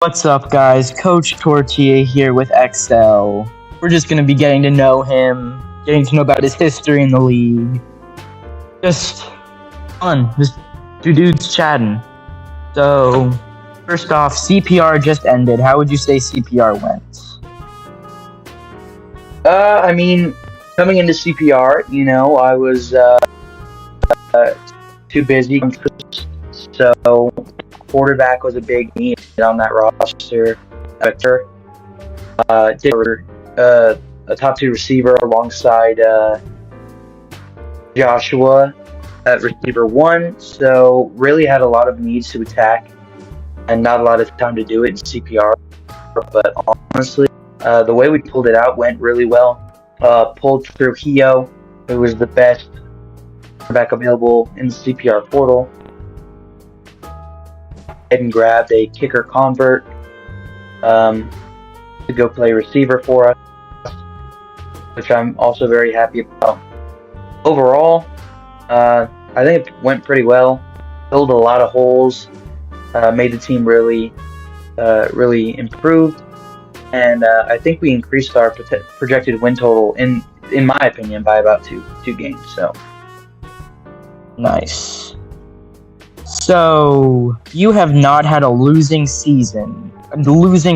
What's up, guys? Coach Tortilla here with XL. We're just going to be getting to know him, getting to know about his history in the league. Just fun. Just two dudes chatting. So, first off, CPR just ended. How would you say CPR went? Coming into CPR, I was too busy. So, quarterback was a big need on that roster. Did a top two receiver alongside Joshua at receiver one. So, really had a lot of needs to attack and not a lot of time to do it in CPR. But honestly, the way we pulled it out went really well. Pulled Tortilla, who was the best quarterback available in the CPR portal, and grabbed a kicker convert to go play receiver for us, which I'm also very happy about. Overall, I think it went pretty well. Filled a lot of holes, made the team really improved. And I think we increased our projected win total, in my opinion, by about two games. So nice. So you have not had a losing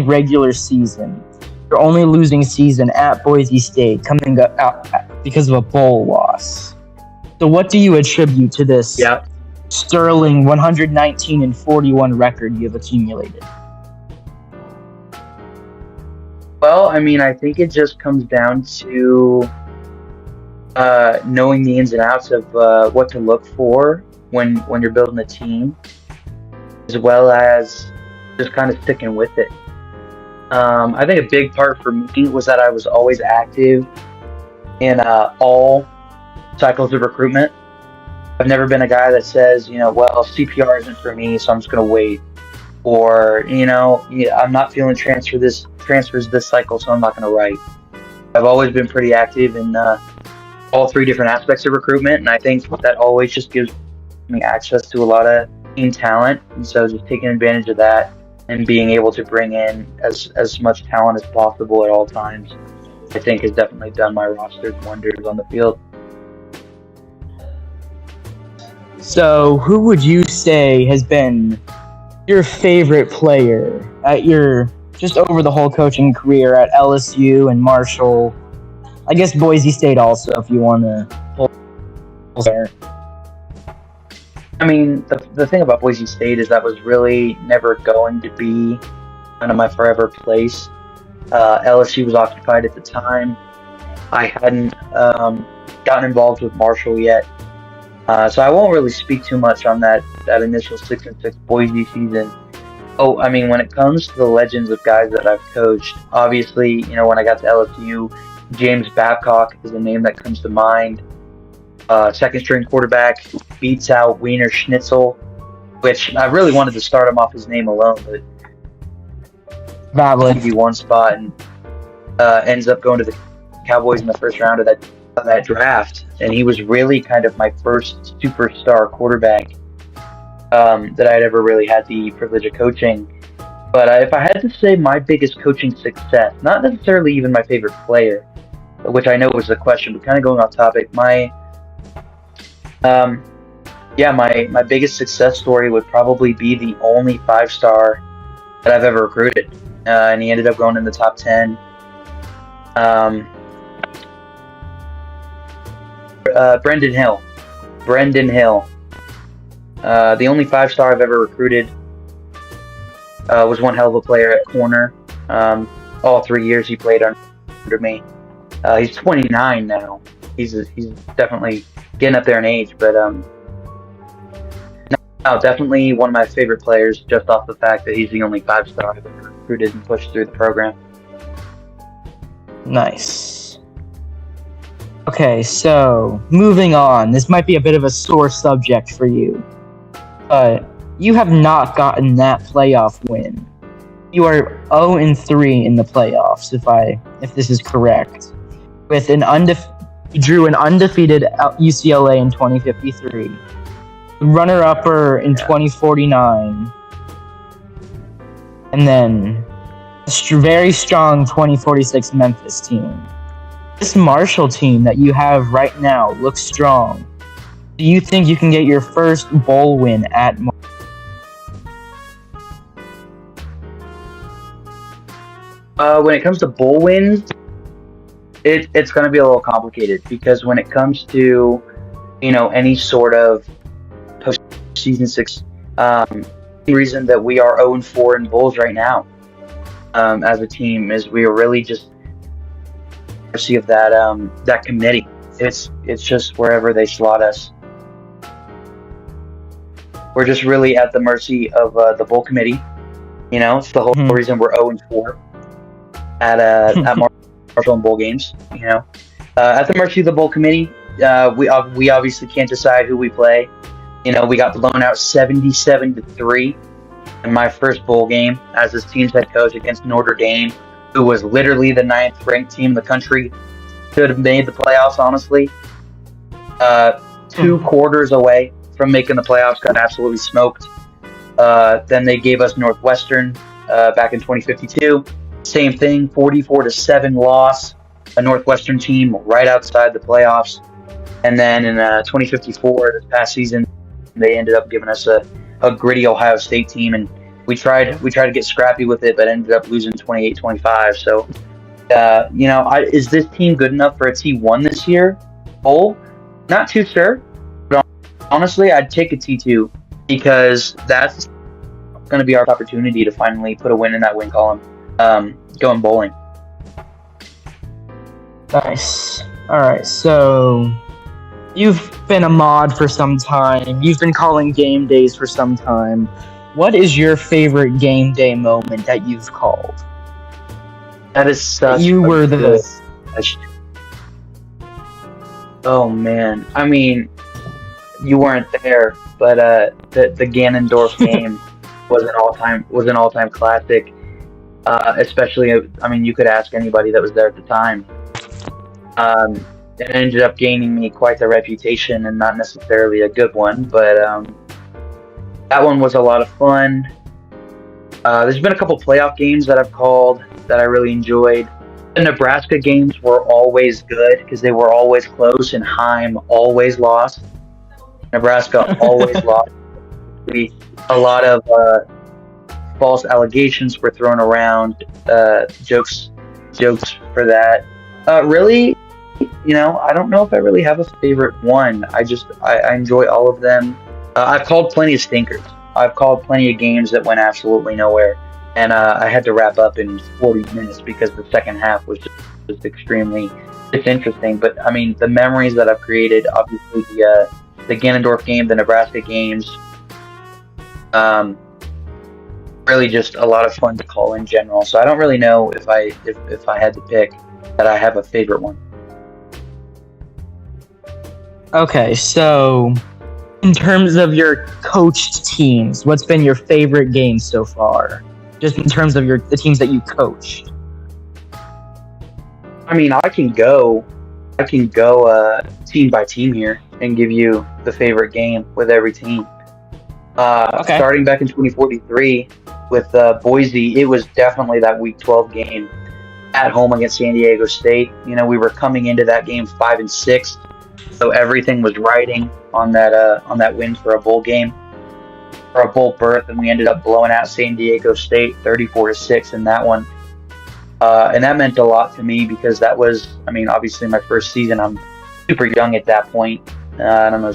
regular season. Your only losing season at Boise State, coming out because of a bowl loss. So what do you attribute to this sterling 119-41 record you have accumulated? Well, I think it just comes down to knowing the ins and outs of what to look for when you're building a team, as well as just kind of sticking with it. I think a big part for me was that I was always active in all cycles of recruitment. I've never been a guy that says, well, CPR isn't for me, so I'm just going to wait. Or, I'm not feeling transfers this cycle, so I'm not going to write. I've always been pretty active in all three different aspects of recruitment, and I think that always just gives me access to a lot of team talent. And so just taking advantage of that and being able to bring in as much talent as possible at all times, I think has definitely done my roster wonders on the field. So who would you say has been your favorite player at just over the whole coaching career at LSU and Marshall? I guess Boise State also, if you want to pull there. The thing about Boise State is that was really never going to be kind of my forever place. LSU was occupied at the time. I hadn't gotten involved with Marshall yet. So I won't really speak too much on that initial 6-6 Boise season. When it comes to the legends of guys that I've coached, obviously, when I got to LSU, James Babcock is a name that comes to mind. Second string quarterback, beats out Wiener Schnitzel, which I really wanted to start him off his name alone, but valid. He one spot and ends up going to the Cowboys in the first round of that draft, and he was really kind of my first superstar quarterback that I'd ever really had the privilege of coaching. But if I had to say my biggest coaching success, not necessarily even my favorite player, which I know was the question, but kind of going off topic, my biggest success story would probably be the only 5-star that I've ever recruited, and he ended up going in the top 10. Brendan Hill. The only 5-star I've ever recruited. Was one hell of a player at corner. All 3 years he played under me. He's 29 now. He's definitely getting up there in age, but definitely one of my favorite players, just off the fact that he's the only 5-star I've ever recruited and pushed through the program. Nice. Okay, so moving on. This might be a bit of a sore subject for you, but you have not gotten that playoff win. You are 0-3 in the playoffs, if this is correct. With you drew an undefeated UCLA in 2053, runner-upper in 2049, and then a very strong 2046 Memphis team. This Marshall team that you have right now looks strong. Do you think you can get your first bowl win at Marshall? When it comes to bowl wins, it's going to be a little complicated because when it comes to any sort of postseason success, the reason that we are 0-4 in bowls right now as a team is we are really just mercy of that committee. It's just wherever they slot us. We're just really at the mercy of the bowl committee. It's the whole reason we're 0-4 at Marshall and bowl games. At the mercy of the bowl committee. We obviously can't decide who we play. We got blown out 77-3 in my first bowl game as this team's head coach against Notre Dame, who was literally the 9th ranked team in the country. Should have made the playoffs, honestly. 2 quarters away from making the playoffs, got absolutely smoked. Then they gave us Northwestern back in 2052. Same thing, 44-7 loss. A Northwestern team right outside the playoffs. And then in 2054, this past season, they ended up giving us a gritty Ohio State team, and we tried to get scrappy with it, but ended up losing 28-25. So, is this team good enough for a T1 this year? Bowl? Not too sure. But honestly, I'd take a T2 because that's going to be our opportunity to finally put a win in that win column. Going bowling. Nice. All right, so you've been a mod for some time. You've been calling game days for some time. What is your favorite game day moment that you've called? That is such you were the. Oh man, I mean, you weren't there, but the Ganondorf game was an all time classic. Especially, I mean, you could ask anybody that was there at the time. It ended up gaining me quite the reputation, and not necessarily a good one, but that one was a lot of fun. There's been a couple playoff games that I've called that I really enjoyed. The Nebraska games were always good because they were always close, and Heim always lost. Nebraska always lost. A lot of false allegations were thrown around, jokes for that. Really, I don't know if I really have a favorite one. I enjoy all of them. I've called plenty of stinkers. I've called plenty of games that went absolutely nowhere, and I had to wrap up in 40 minutes because the second half was just extremely disinteresting. But I mean, the memories that I've created, obviously the Ganondorf game, the Nebraska games, really just a lot of fun to call in general. So I don't really know if I had to pick that I have a favorite one. Okay, so in terms of your coached teams, what's been your favorite game so far? Just in terms of the teams that you coached. I mean, I can go team by team here and give you the favorite game with every team. Okay. Starting back in 2043 with Boise, it was definitely that Week 12 game at home against San Diego State. We were coming into that game 5-6, so everything was riding on that win for a bowl game, for a bowl berth, and we ended up blowing out San Diego State 34-6 in that one. And that meant a lot to me because that was, I mean, obviously my first season. I'm super young at that point. I don't know,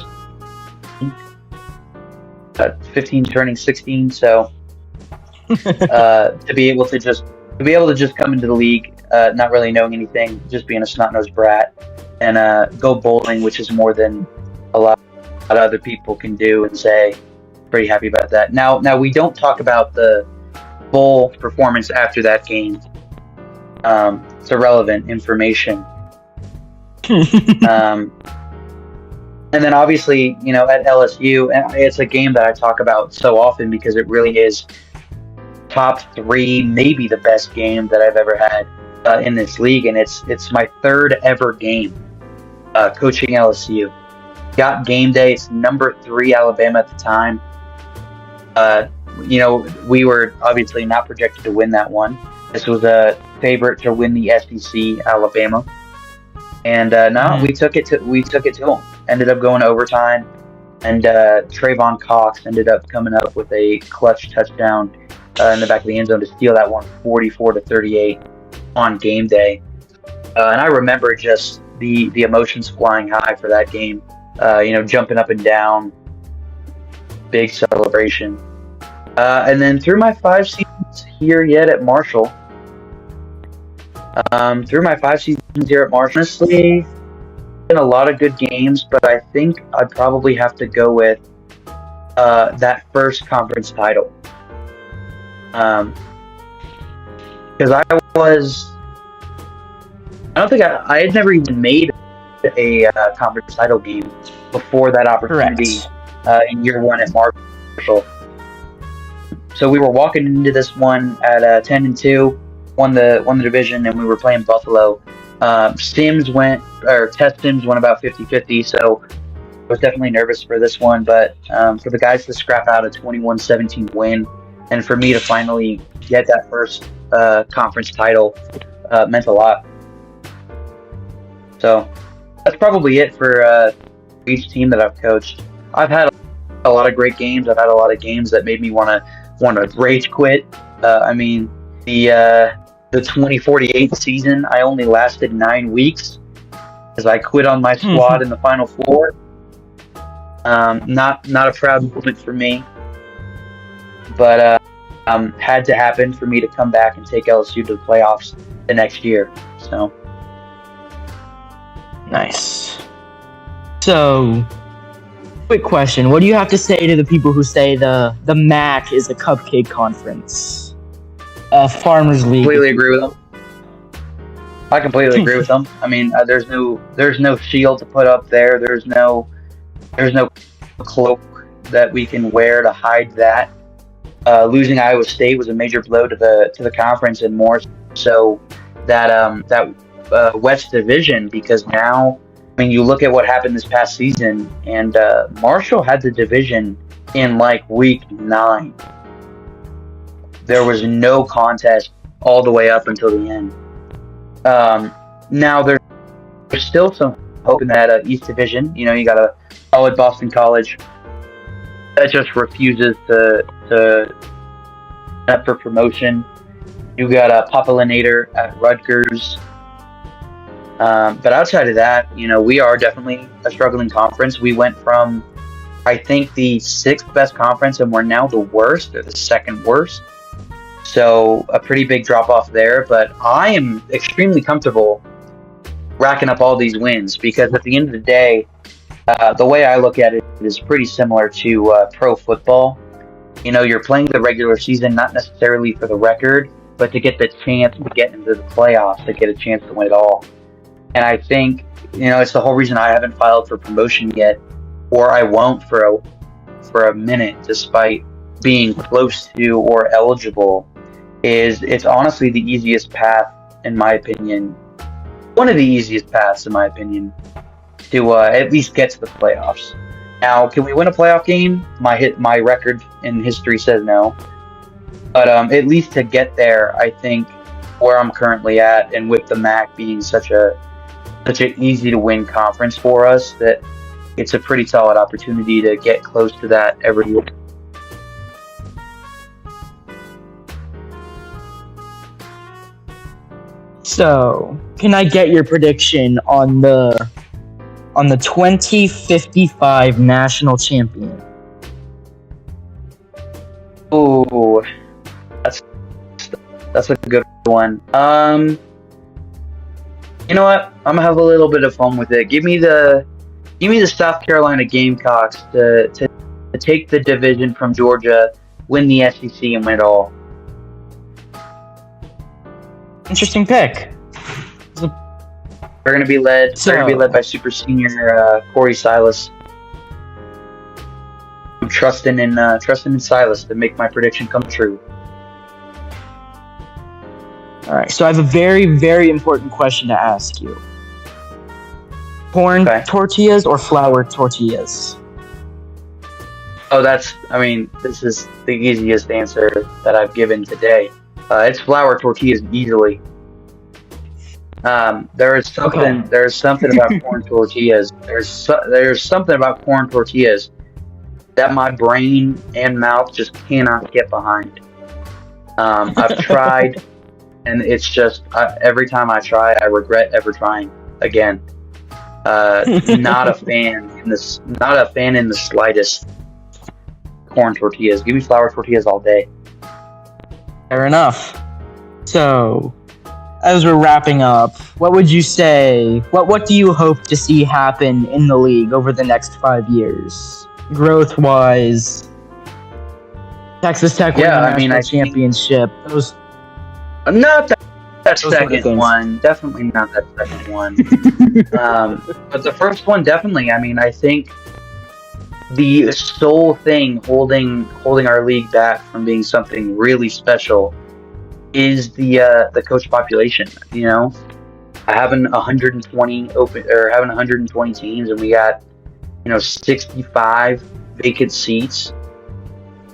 15 turning 16. So to be able to just come into the league, not really knowing anything, just being a snot-nosed brat, and go bowling, which is more than a lot of other people can do, and say, pretty happy about that. Now we don't talk about the bowl performance after that game. It's irrelevant information. And then obviously, at LSU, and it's a game that I talk about so often because it really is top 3, maybe the best game that I've ever had in this league, and it's my 3rd ever game coaching LSU. Got game day. It's number 3 Alabama at the time. we were obviously not projected to win that one. This was a favorite to win the SEC, Alabama, and no, we took it to them. Ended up going to overtime, and Trayvon Cox ended up coming up with a clutch touchdown in the back of the end zone to steal that one, 44-38 on game day. And I remember just the emotions flying high for that game. Jumping up and down, big celebration. And then through my 5 seasons here yet at Marshall, honestly, been a lot of good games, but I think I'd probably have to go with that first conference title. Because I don't think I had never even made a conference title game before that opportunity in year one at Marshall. So we were walking into this one at 10-2, won the division, and we were playing Buffalo. Test Sims went about 50-50, so I was definitely nervous for this one. But for the guys to scrap out a 21-17 win, and for me to finally get that first conference title meant a lot. So that's probably it for each team that I've coached. I've had a lot of great games. I've had a lot of games that made me want to rage quit. The 2048 season, I only lasted 9 weeks because I quit on my squad in the Final Four. Not a proud moment for me, but had to happen for me to come back and take LSU to the playoffs the next year. So nice. So, quick question: what do you have to say to the people who say the MAC is a cupcake conference? Farmers League. Completely agree with them. I completely agree with them. I mean, there's no shield to put up there. There's no cloak that we can wear to hide that. Losing Iowa State was a major blow to the conference, and more so that West Division, because now, I mean, you look at what happened this past season, and Marshall had the division in like week 9. There was no contest all the way up until the end. Now there's still some hope in that East Division. You got a solid Boston College that just refuses to up for promotion. You got a Papalinator at Rutgers. But outside of that, we are definitely a struggling conference. We went from, I think, the 6th best conference, and we're now the worst, or the 2nd worst. So a pretty big drop off there. But I am extremely comfortable racking up all these wins, because at the end of the day, the way I look at it is pretty similar to pro football. You're playing the regular season not necessarily for the record, but to get the chance to get into the playoffs, to get a chance to win it all. And I think, it's the whole reason I haven't filed for promotion yet, or I won't for a minute, despite being close to or eligible, is it's honestly the easiest path, in my opinion, one of the easiest paths, in my opinion, to at least get to the playoffs. Now, can we win a playoff game? My record in history says no. But at least to get there, I think where I'm currently at, and with the MAC being such an easy to win conference for us, that it's a pretty solid opportunity to get close to that every year. So, can I get your prediction on the 2055 national champion? Ooh, that's a good one. You know what? I'm gonna have a little bit of fun with it. Give me the South Carolina Gamecocks to take the division from Georgia, win the SEC, and win it all. Interesting pick. They're gonna be led by super senior Corey Silas. I'm trusting in Silas to make my prediction come true. All right, so I have a very, very important question to ask you. Corn tortillas or flour tortillas? Oh, this is the easiest answer that I've given today. It's flour tortillas easily. Okay. There's something about corn tortillas. There's something about corn tortillas that my brain and mouth just cannot get behind. I've tried, and it's just every time I try, I regret ever trying again. Not a fan in this. Not a fan in the slightest. Corn tortillas. Give me flour tortillas all day. Fair enough. So, as we're wrapping up, what would you say? What do you hope to see happen in the league over the next 5 years, growth wise? Texas Tech winning Yeah, the I mean, national I think championship. Those not that those sort of second things. one. Definitely not that second one. But the first one, definitely. I mean, I think the sole thing holding our league back from being something really special is the coach population. You know, having 120 open or having 120 teams, and we got 65 vacant seats.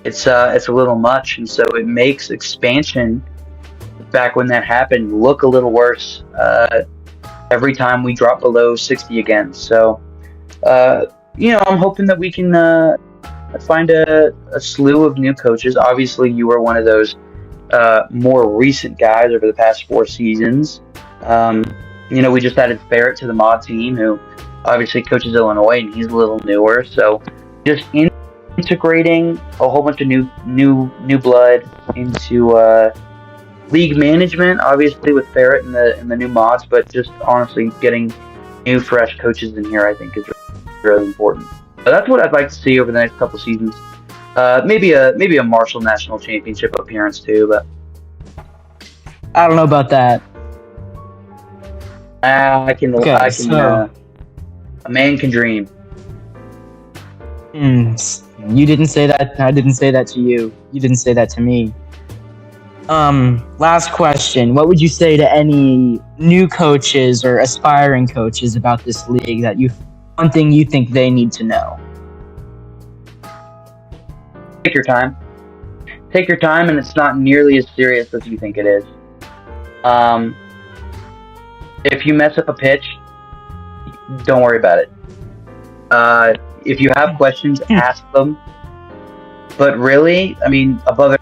It's a little much, and so it makes expansion back when that happened look a little worse every time we drop below 60 again. So I'm hoping that we can find a slew of new coaches. Obviously, you were one of those more recent guys over the past 4 seasons. We just added Barrett to the mod team, who obviously coaches Illinois, and he's a little newer. So just integrating a whole bunch of new blood into league management, obviously with Barrett and the new mods, but just honestly getting new fresh coaches in here, I think is really important. So that's what I'd like to see over the next couple seasons. Maybe a Marshall National Championship appearance too, but I don't know about that. I can. Okay, so A man can dream. you didn't say that. I didn't say that to you. You didn't say that to me. Last question. What would you say to any new coaches or aspiring coaches about this league that one thing you think they need to know? Take your time. Take your time, and it's not nearly as serious as you think it is. If you mess up a pitch, don't worry about it. If you have questions, ask them. But really, I mean, above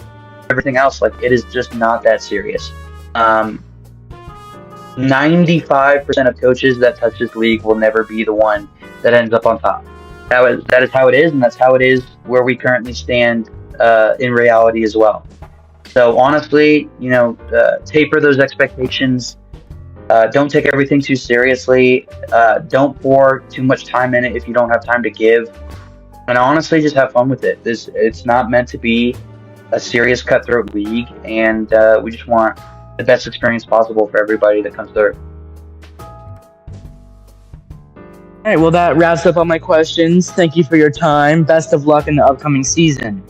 everything else, like, it is just not that serious. 95% of coaches that touch this league will never be the one that ends up on top. That is how it is, and that's how it is where we currently stand in reality as well. So honestly, taper those expectations. Don't take everything too seriously. Don't pour too much time in it if you don't have time to give. And honestly, just have fun with it. It's not meant to be a serious cutthroat league, and we just want the best experience possible for everybody that comes through. All right, well, that wraps up all my questions. Thank you for your time. Best of luck in the upcoming season.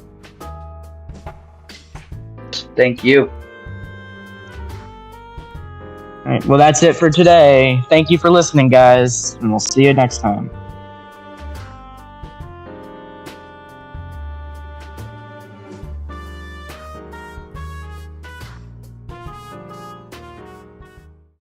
Thank you. All right, well, that's it for today. Thank you for listening, guys, and we'll see you next time.